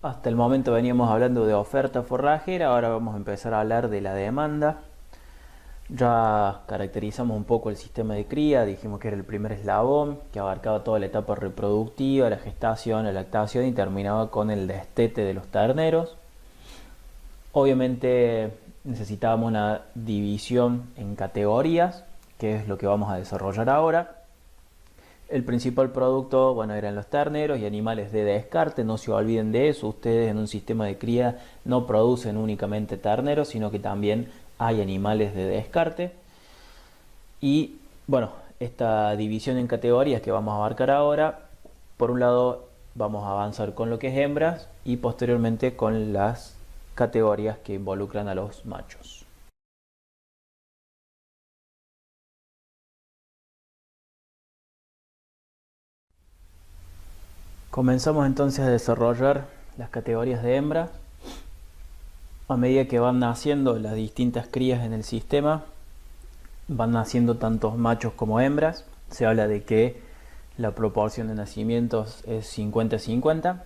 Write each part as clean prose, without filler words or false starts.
Hasta el momento veníamos hablando de oferta forrajera, ahora vamos a empezar a hablar de la demanda. Ya caracterizamos un poco el sistema de cría, dijimos que era el primer eslabón, que abarcaba toda la etapa reproductiva, la gestación, la lactación y terminaba con el destete de los terneros. Obviamente necesitábamos una división en categorías, que es lo que vamos a desarrollar ahora. El principal producto, bueno, eran los terneros y animales de descarte, no se olviden de eso. Ustedes en un sistema de cría no producen únicamente terneros, sino que también hay animales de descarte. Y bueno, esta división en categorías que vamos a abarcar ahora, por un lado vamos a avanzar con lo que es hembras y posteriormente con las categorías que involucran a los machos. Comenzamos entonces a desarrollar las categorías de hembra. A medida que van naciendo las distintas crías en el sistema, van naciendo tantos machos como hembras. Se habla de que la proporción de nacimientos es 50-50.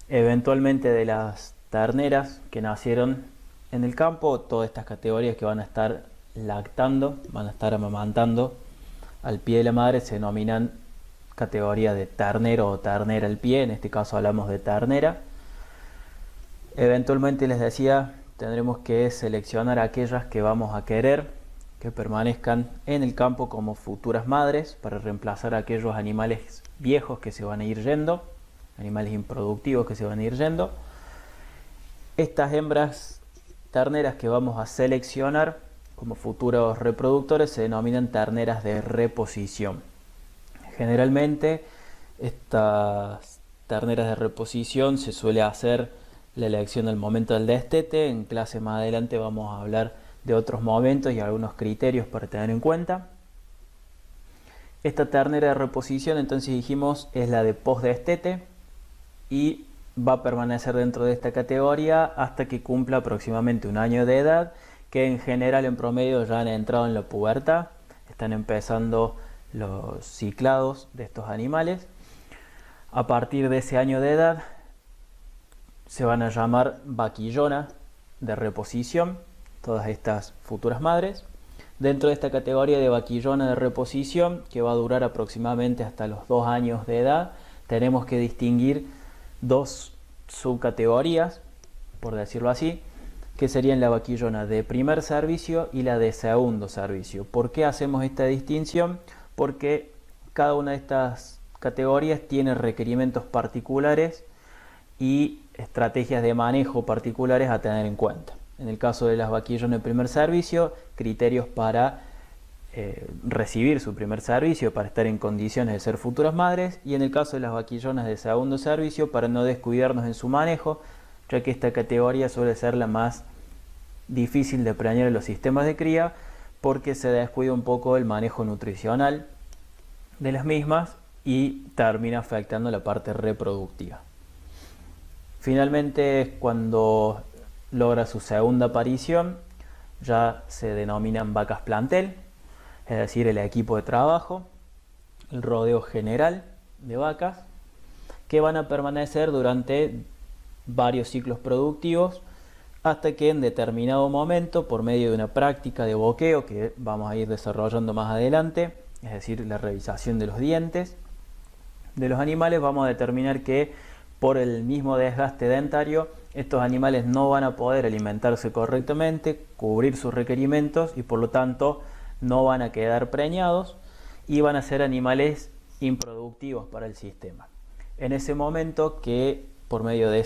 Eventualmente de las terneras que nacieron en el campo, todas estas categorías que van a estar lactando, van a estar amamantando al pie de la madre, se denominan categoría de ternero o ternera al pie. En este caso hablamos de ternera. Eventualmente les decía, tendremos que seleccionar aquellas que vamos a querer que permanezcan en el campo como futuras madres para reemplazar a aquellos animales viejos que se van a ir yendo, animales improductivos que se van a ir yendo. Estas hembras terneras que vamos a seleccionar como futuros reproductores se denominan terneras de reposición. Generalmente estas terneras de reposición se suele hacer la elección al momento del destete. En clase más adelante vamos a hablar de otros momentos y algunos criterios para tener en cuenta. Esta ternera de reposición, entonces dijimos, es la de post-destete y va a permanecer dentro de esta categoría hasta que cumpla aproximadamente un año de edad, que en general en promedio ya han entrado en la pubertad, están empezando los ciclados de estos animales. A partir de ese año de edad se van a llamar vaquillona de reposición, todas estas futuras madres. Dentro de esta categoría de vaquillona de reposición, que va a durar aproximadamente hasta los 2 años de edad, tenemos que distinguir dos subcategorías, por decirlo así, que serían la vaquillona de primer servicio y la de segundo servicio. ¿Por qué hacemos esta distinción? Porque cada una de estas categorías tiene requerimientos particulares y estrategias de manejo particulares a tener en cuenta. En el caso de las vaquillonas de primer servicio, criterios para recibir su primer servicio, para estar en condiciones de ser futuras madres, y en el caso de las vaquillonas de segundo servicio, para no descuidarnos en su manejo, ya que esta categoría suele ser la más difícil de planear en los sistemas de cría, porque se descuida un poco el manejo nutricional de las mismas y termina afectando la parte reproductiva. Finalmente, cuando logra su segunda aparición, ya se denominan vacas plantel, es decir, el equipo de trabajo, el rodeo general de vacas, que van a permanecer durante varios ciclos productivos hasta que en determinado momento, por medio de una práctica de boqueo que vamos a ir desarrollando más adelante, es decir, la revisación de los dientes de los animales, vamos a determinar que por el mismo desgaste dentario estos animales no van a poder alimentarse correctamente, cubrir sus requerimientos y por lo tanto no van a quedar preñados y van a ser animales improductivos para el sistema. En ese momento, que por medio de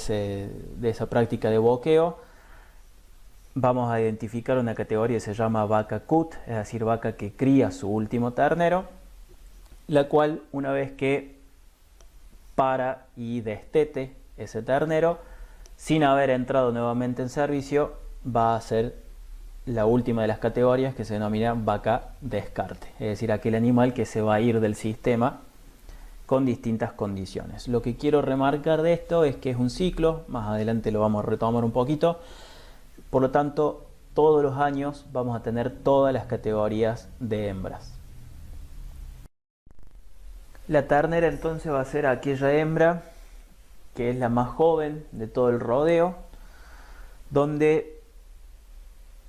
esa práctica de boqueo vamos a identificar una categoría que se llama vaca cut, es decir, vaca que cría su último ternero, la cual una vez que para y destete ese ternero, sin haber entrado nuevamente en servicio, va a ser la última de las categorías, que se denomina vaca descarte, es decir, aquel animal que se va a ir del sistema con distintas condiciones. Lo que quiero remarcar de esto es que es un ciclo, más adelante lo vamos a retomar un poquito, por lo tanto todos los años vamos a tener todas las categorías de hembras. La ternera entonces va a ser aquella hembra que es la más joven de todo el rodeo, donde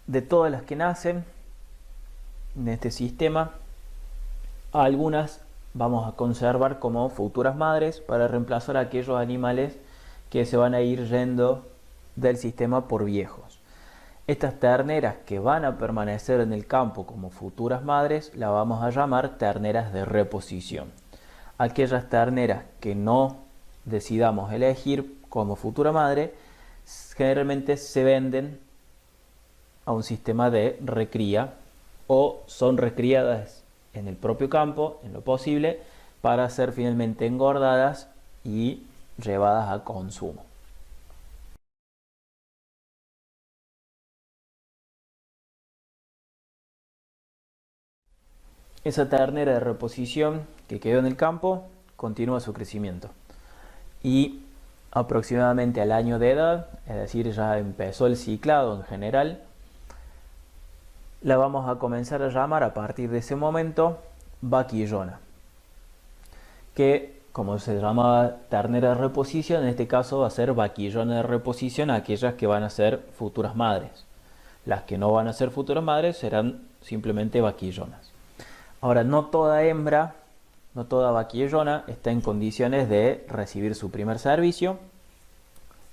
de todas las que nacen en este sistema, algunas vamos a conservar como futuras madres para reemplazar a aquellos animales que se van a ir yendo del sistema por viejos. Estas terneras que van a permanecer en el campo como futuras madres las vamos a llamar terneras de reposición. Aquellas terneras que no decidamos elegir como futura madre generalmente se venden a un sistema de recría o son recriadas en el propio campo en lo posible para ser finalmente engordadas y llevadas a consumo. Esa ternera de reposición que quedó en el campo continúa su crecimiento y aproximadamente al año de edad, es decir, ya empezó el ciclado en general, la vamos a comenzar a llamar a partir de ese momento vaquillona, que como se llama ternera de reposición, en este caso va a ser vaquillona de reposición a aquellas que van a ser futuras madres. Las que no van a ser futuras madres serán simplemente vaquillonas. Ahora, no toda hembra, no toda vaquillona está en condiciones de recibir su primer servicio,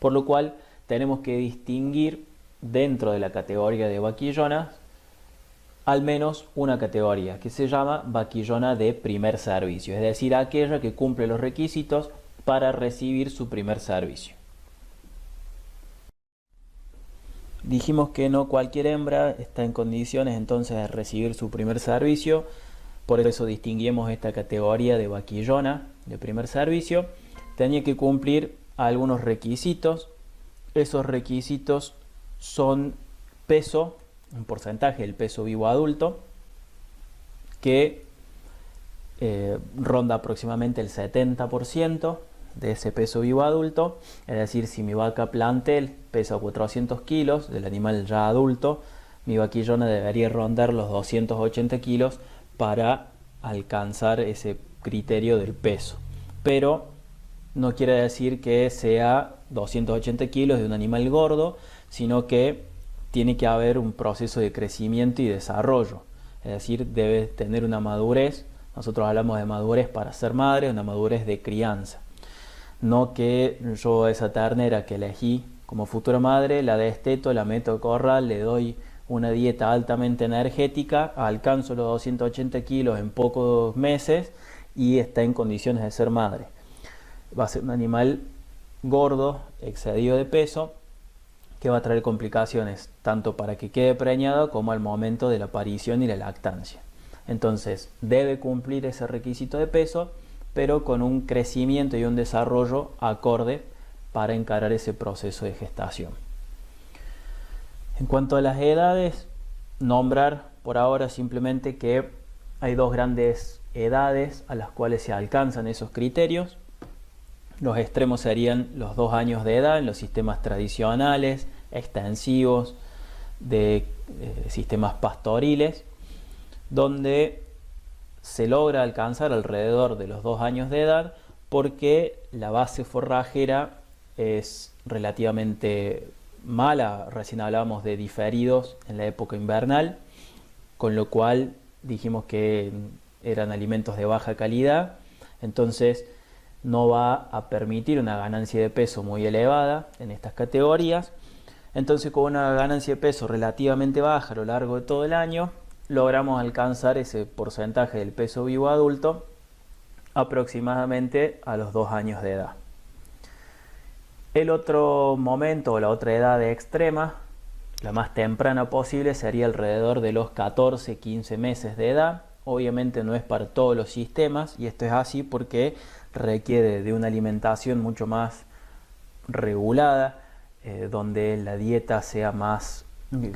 por lo cual tenemos que distinguir dentro de la categoría de vaquillonas al menos una categoría que se llama vaquillona de primer servicio, es decir, aquella que cumple los requisitos para recibir su primer servicio. Dijimos que no cualquier hembra está en condiciones entonces de recibir su primer servicio, por eso distinguimos esta categoría de vaquillona de primer servicio. Tenía que cumplir algunos requisitos. Esos requisitos son peso, un porcentaje del peso vivo adulto, que ronda aproximadamente el 70% de ese peso vivo adulto. Es decir, si mi vaca plantel pesa 400 kilos del animal ya adulto, mi vaquillona debería rondar los 280 kilos para alcanzar ese criterio del peso. Pero no quiere decir que sea 280 kilos de un animal gordo, sino que tiene que haber un proceso de crecimiento y desarrollo. Es decir, debe tener una madurez. Nosotros hablamos de madurez para ser madre, una madurez de crianza. No que yo esa ternera que elegí como futura madre, la desteto, la meto a corral, le doy una dieta altamente energética, alcanzo los 280 kilos en pocos meses y está en condiciones de ser madre. Va a ser un animal gordo, excedido de peso, que va a traer complicaciones tanto para que quede preñado como al momento de la aparición y la lactancia. Entonces debe cumplir ese requisito de peso, pero con un crecimiento y un desarrollo acorde para encarar ese proceso de gestación. En cuanto a las edades, nombrar por ahora simplemente que hay dos grandes edades a las cuales se alcanzan esos criterios. Los extremos serían los 2 años de edad en los sistemas tradicionales, extensivos, de sistemas pastoriles, donde se logra alcanzar alrededor de los 2 años de edad porque la base forrajera es relativamente mala. Recién hablábamos de diferidos en la época invernal, con lo cual dijimos que eran alimentos de baja calidad, entonces no va a permitir una ganancia de peso muy elevada en estas categorías. Entonces, con una ganancia de peso relativamente baja a lo largo de todo el año, logramos alcanzar ese porcentaje del peso vivo adulto aproximadamente a los 2 años de edad. El otro momento o la otra edad extrema, la más temprana posible, sería alrededor de los 14-15 meses de edad. Obviamente no es para todos los sistemas y esto es así porque requiere de una alimentación mucho más regulada, donde la dieta sea más,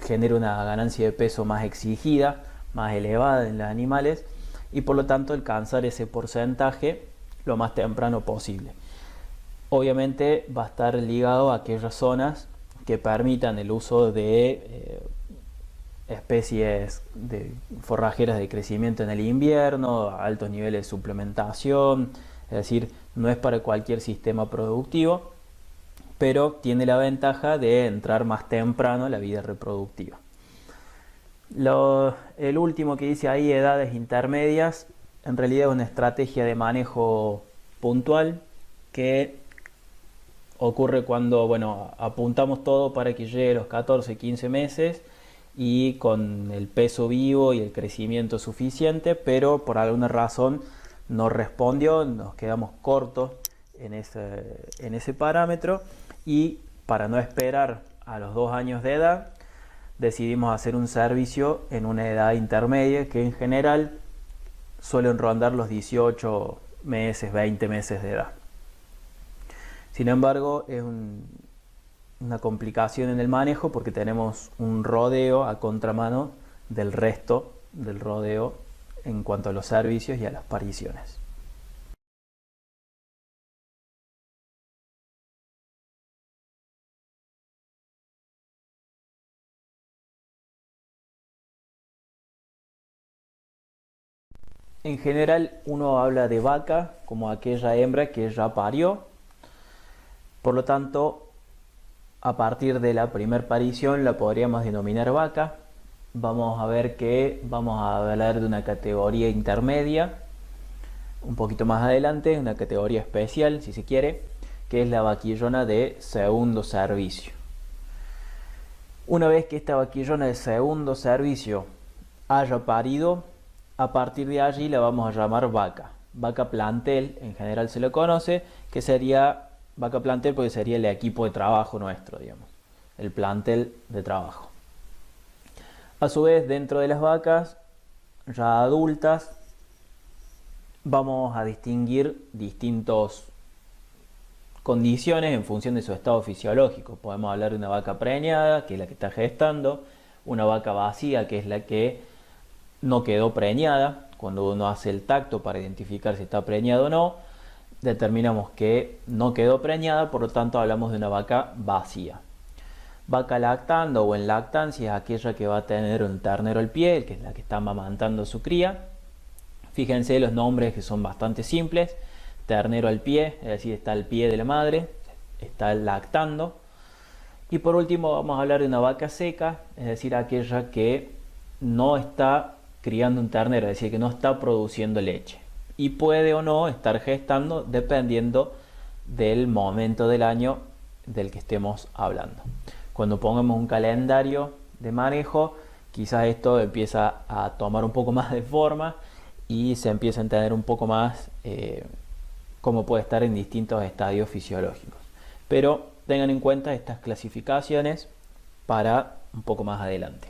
genere una ganancia de peso más exigida, más elevada en los animales y por lo tanto alcanzar ese porcentaje lo más temprano posible. Obviamente va a estar ligado a aquellas zonas que permitan el uso de especies de forrajeras de crecimiento en el invierno, altos niveles de suplementación, Es decir, no es para cualquier sistema productivo, pero tiene la ventaja de entrar más temprano a la vida reproductiva. El último que dice ahí, edades intermedias, en realidad es una estrategia de manejo puntual que ocurre cuando, bueno, apuntamos todo para que llegue a los 14, 15 meses y con el peso vivo y el crecimiento suficiente, pero por alguna razón no respondió, nos quedamos cortos en ese parámetro, y para no esperar a los 2 años de edad decidimos hacer un servicio en una edad intermedia que en general suelen rondar los 18 meses, 20 meses de edad. Sin embargo, es una complicación en el manejo porque tenemos un rodeo a contramano del resto del rodeo en cuanto a los servicios y a las pariciones. En general uno habla de vaca como aquella hembra que ya parió, por lo tanto a partir de la primer parición la podríamos denominar vaca. Vamos a ver que vamos a hablar de una categoría intermedia un poquito más adelante, una categoría especial si se quiere, que es la vaquillona de segundo servicio. Una vez que esta vaquillona de segundo servicio haya parido, a partir de allí la vamos a llamar vaca. Vaca plantel, en general se lo conoce, que sería vaca plantel porque sería el equipo de trabajo nuestro, digamos, el plantel de trabajo. A su vez, dentro de las vacas ya adultas, vamos a distinguir distintas condiciones en función de su estado fisiológico. Podemos hablar de una vaca preñada, que es la que está gestando, una vaca vacía, que es la que no quedó preñada. Cuando uno hace el tacto para identificar si está preñado o no, determinamos que no quedó preñada, por lo tanto hablamos de una vaca vacía. Vaca lactando o en lactancia es aquella que va a tener un ternero al pie, que es la que está amamantando a su cría. Fíjense los nombres que son bastante simples. Ternero al pie, es decir, está al pie de la madre, está lactando. Y por último vamos a hablar de una vaca seca, es decir, aquella que no está criando un ternero, es decir, que no está produciendo leche. Y puede o no estar gestando dependiendo del momento del año del que estemos hablando. Cuando pongamos un calendario de manejo, quizás esto empieza a tomar un poco más de forma y se empieza a entender un poco más cómo puede estar en distintos estadios fisiológicos. Pero tengan en cuenta estas clasificaciones para un poco más adelante.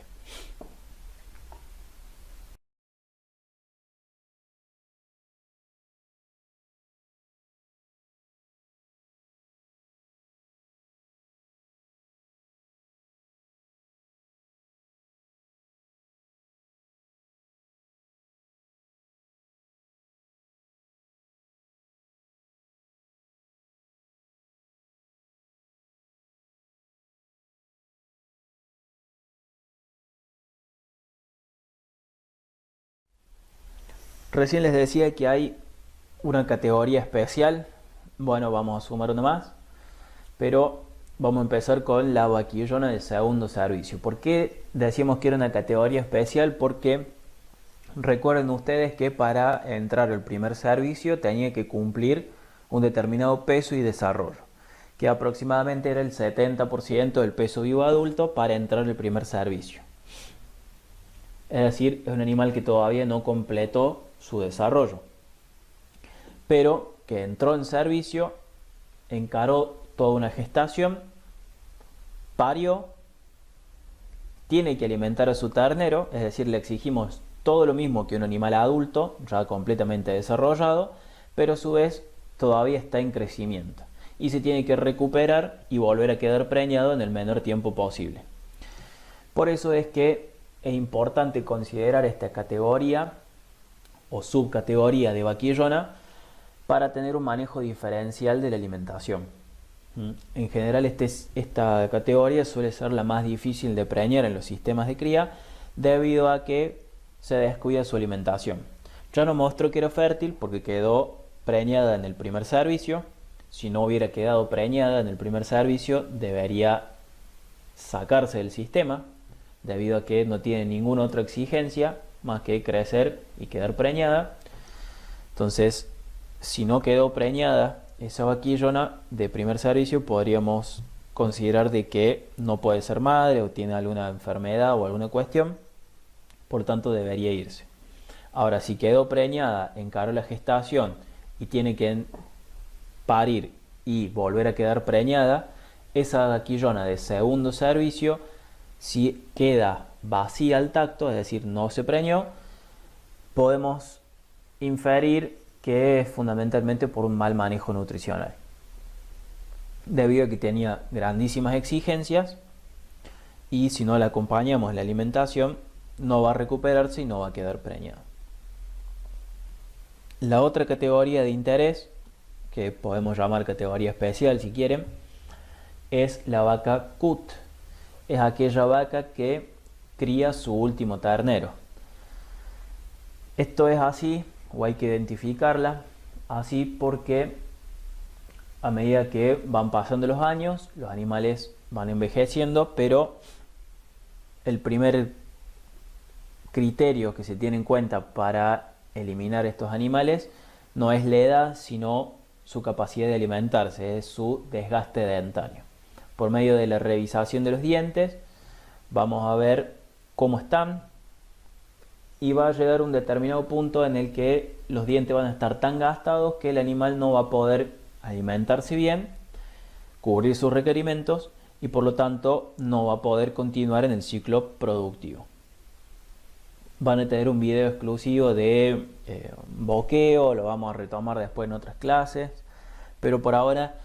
Recién les decía que hay una categoría especial. Bueno, vamos a sumar una más, pero vamos a empezar con la vaquillona de segundo servicio. ¿Por qué decíamos que era una categoría especial? Porque recuerden ustedes que para entrar al primer servicio tenía que cumplir un determinado peso y desarrollo, que aproximadamente era el 70% del peso vivo adulto para entrar al primer servicio. Es decir, es un animal que todavía no completó su desarrollo, pero que entró en servicio, encaró toda una gestación, parió, tiene que alimentar a su ternero, es decir, le exigimos todo lo mismo que un animal adulto, ya completamente desarrollado, pero a su vez todavía está en crecimiento y se tiene que recuperar y volver a quedar preñado en el menor tiempo posible. Por eso es que es importante considerar esta categoría o subcategoría de vaquillona para tener un manejo diferencial de la alimentación. En general esta categoría suele ser la más difícil de preñar en los sistemas de cría debido a que se descuida su alimentación. Ya no mostró que era fértil porque quedó preñada en el primer servicio. Si no hubiera quedado preñada en el primer servicio, debería sacarse del sistema, debido a que no tiene ninguna otra exigencia más que crecer y quedar preñada. Entonces, si no quedó preñada esa vaquillona de primer servicio, podríamos considerar de que no puede ser madre o tiene alguna enfermedad o alguna cuestión, por tanto debería irse. Ahora, si quedó preñada, encaró la gestación y tiene que parir y volver a quedar preñada, esa vaquillona de segundo servicio, si queda vacía al tacto, es decir, no se preñó, podemos inferir que es fundamentalmente por un mal manejo nutricional, debido a que tenía grandísimas exigencias y si no la acompañamos en la alimentación no va a recuperarse y no va a quedar preñada. La otra categoría de interés, que podemos llamar categoría especial si quieren, es la vaca CUT. Es aquella vaca que cría su último ternero. Esto es así, o hay que identificarla así, porque a medida que van pasando los años, los animales van envejeciendo, pero el primer criterio que se tiene en cuenta para eliminar estos animales no es la edad, sino su capacidad de alimentarse, es su desgaste dentario. Por medio de la revisación de los dientes vamos a ver cómo están y va a llegar un determinado punto en el que los dientes van a estar tan gastados que el animal no va a poder alimentarse bien, cubrir sus requerimientos y por lo tanto no va a poder continuar en el ciclo productivo. Van a tener un video exclusivo de boqueo, lo vamos a retomar después en otras clases, pero por ahora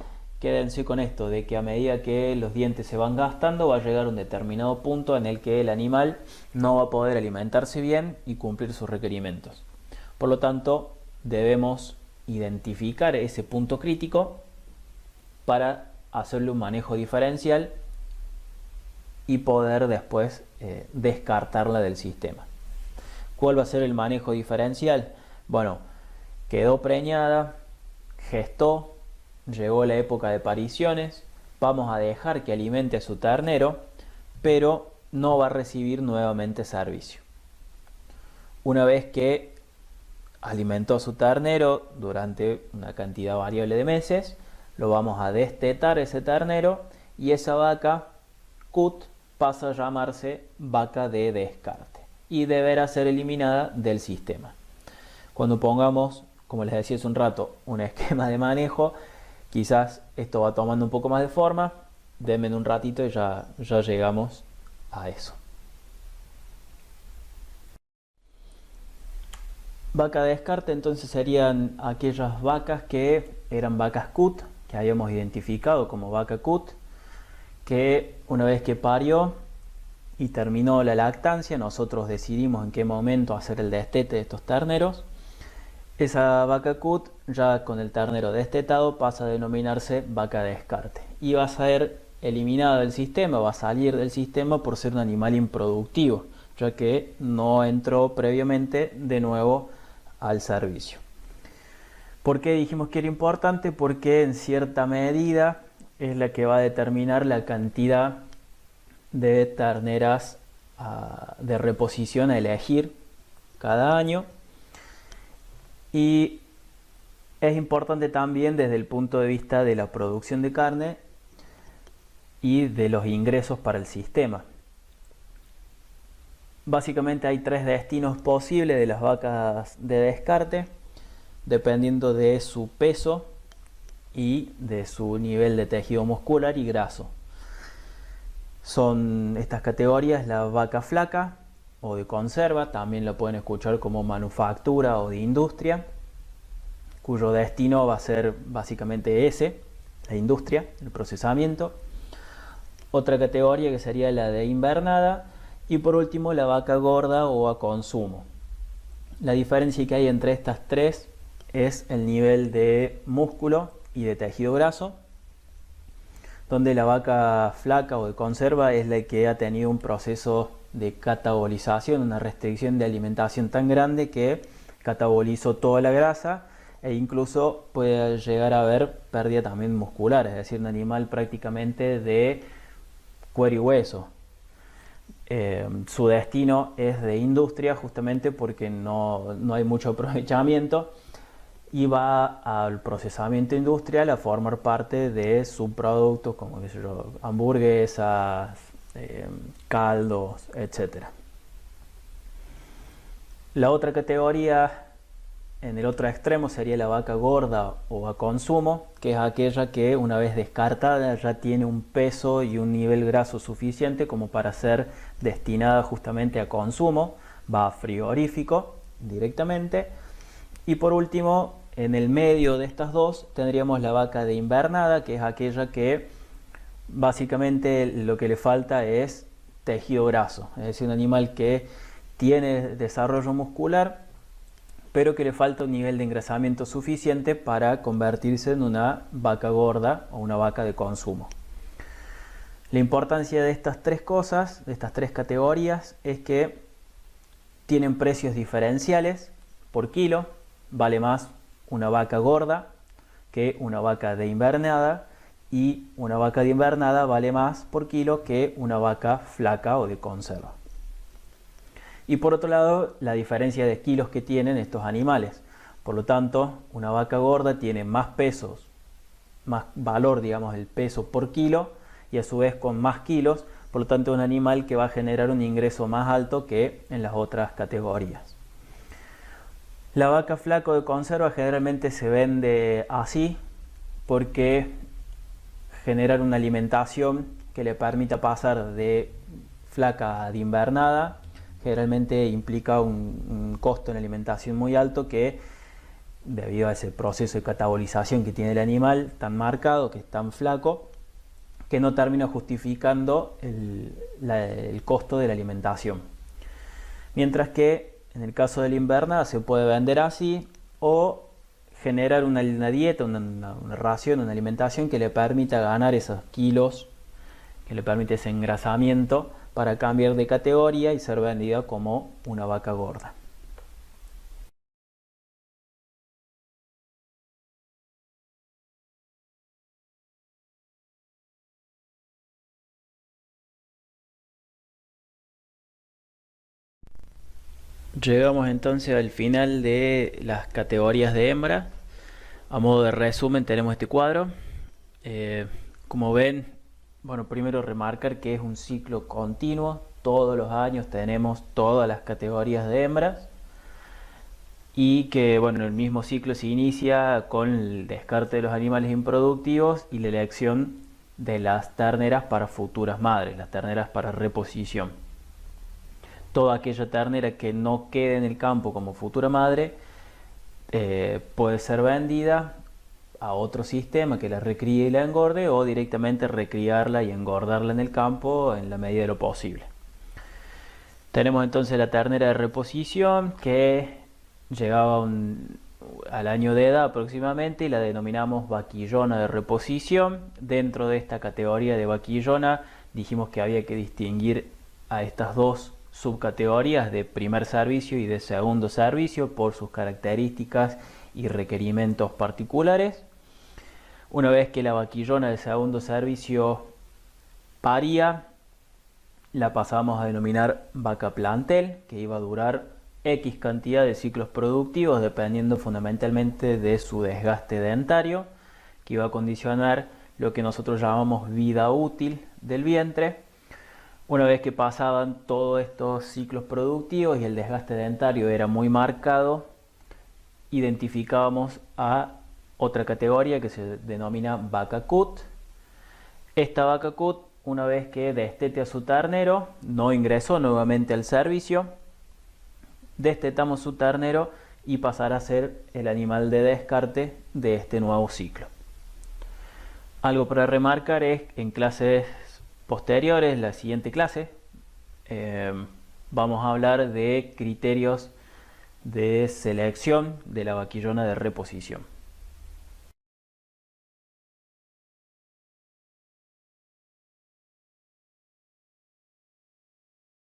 quédense con esto, de que a medida que los dientes se van gastando va a llegar un determinado punto en el que el animal no va a poder alimentarse bien y cumplir sus requerimientos. Por lo tanto, debemos identificar ese punto crítico para hacerle un manejo diferencial y poder después descartarla del sistema. ¿Cuál va a ser el manejo diferencial? Bueno, quedó preñada, gestó, llegó la época de pariciones, vamos a dejar que alimente a su ternero, pero no va a recibir nuevamente servicio. Una vez que alimentó a su ternero durante una cantidad variable de meses, lo vamos a destetar ese ternero y esa vaca CUT pasa a llamarse vaca de descarte y deberá ser eliminada del sistema. Cuando pongamos, como les decía hace un rato, un esquema de manejo, quizás esto va tomando un poco más de forma. Denme un ratito y ya llegamos a eso. Vaca de descarte entonces serían aquellas vacas que eran vacas CUT, que habíamos identificado como vaca CUT, que una vez que parió y terminó la lactancia, nosotros decidimos en qué momento hacer el destete de estos terneros. Esa vaca CUT, ya con el ternero destetado, pasa a denominarse vaca de descarte y va a ser eliminada del sistema, va a salir del sistema por ser un animal improductivo, ya que no entró previamente de nuevo al servicio. ¿Por qué dijimos que era importante? Porque en cierta medida es la que va a determinar la cantidad de terneras de reposición a elegir cada año. Y es importante también desde el punto de vista de la producción de carne y de los ingresos para el sistema. Básicamente hay tres destinos posibles de las vacas de descarte, dependiendo de su peso y de su nivel de tejido muscular y graso. Son estas categorías: la vaca flaca o de conserva, también la pueden escuchar como manufactura o de industria, cuyo destino va a ser básicamente ese, la industria, el procesamiento. Otra categoría que sería la de invernada y por último la vaca gorda o a consumo. La diferencia que hay entre estas tres es el nivel de músculo y de tejido graso, donde la vaca flaca o de conserva es la que ha tenido un proceso de catabolización, una restricción de alimentación tan grande que catabolizó toda la grasa e incluso puede llegar a haber pérdida también muscular, es decir, un animal prácticamente de cuero y hueso. Su destino es de industria justamente porque no hay mucho aprovechamiento y va al procesamiento industrial a formar parte de subproductos como, qué sé yo, hamburguesas, caldos, etcétera. La otra categoría en el otro extremo sería la vaca gorda o a consumo, que es aquella que una vez descartada ya tiene un peso y un nivel graso suficiente como para ser destinada justamente a consumo, va a frigorífico directamente. Y por último, en el medio de estas dos tendríamos la vaca de invernada, que es aquella que básicamente lo que le falta es tejido graso, es decir, un animal que tiene desarrollo muscular, pero que le falta un nivel de engrasamiento suficiente para convertirse en una vaca gorda o una vaca de consumo. La importancia de estas tres cosas, de estas tres categorías, es que tienen precios diferenciales por kilo. Vale más una vaca gorda que una vaca de invernada, y una vaca de invernada vale más por kilo que una vaca flaca o de conserva. Y por otro lado, la diferencia de kilos que tienen estos animales. Por lo tanto, una vaca gorda tiene más pesos, más valor, digamos, el peso por kilo, y a su vez con más kilos, por lo tanto, un animal que va a generar un ingreso más alto que en las otras categorías. La vaca flaca de conserva generalmente se vende así porque generar una alimentación que le permita pasar de flaca a de invernada generalmente implica un costo en alimentación muy alto que, debido a ese proceso de catabolización que tiene el animal tan marcado, que es tan flaco, que no termina justificando el costo de la alimentación. Mientras que en el caso de la invernada se puede vender así, o generar una dieta, una ración, una alimentación que le permita ganar esos kilos, que le permite ese engrasamiento para cambiar de categoría y ser vendida como una vaca gorda. Llegamos entonces al final de las categorías de hembra. A modo de resumen tenemos este cuadro. Como ven, bueno, primero remarcar que es un ciclo continuo. Todos los años tenemos todas las categorías de hembras. Y que, bueno, el mismo ciclo se inicia con el descarte de los animales improductivos y la elección de las terneras para futuras madres, las terneras para reposición. Toda aquella ternera que no quede en el campo como futura madre puede ser vendida a otro sistema que la recríe y la engorde, o directamente recriarla y engordarla en el campo en la medida de lo posible. Tenemos entonces la ternera de reposición, que llegaba al año de edad aproximadamente, y la denominamos vaquillona de reposición. Dentro de esta categoría de vaquillona dijimos que había que distinguir a estas dos subcategorías de primer servicio y de segundo servicio por sus características y requerimientos particulares. Una vez que la vaquillona de segundo servicio paría, la pasamos a denominar vaca plantel, que iba a durar X cantidad de ciclos productivos dependiendo fundamentalmente de su desgaste dentario, que iba a condicionar lo que nosotros llamamos vida útil del vientre. Una vez que pasaban todos estos ciclos productivos y el desgaste dentario era muy marcado, identificábamos a otra categoría que se denomina vaca cut. Esta vaca cut, una vez que destete a su ternero, no ingresó nuevamente al servicio, destetamos su ternero y pasará a ser el animal de descarte de este nuevo ciclo. Algo para remarcar es que en clases posteriores, la siguiente clase, vamos a hablar de criterios de selección de la vaquillona de reposición.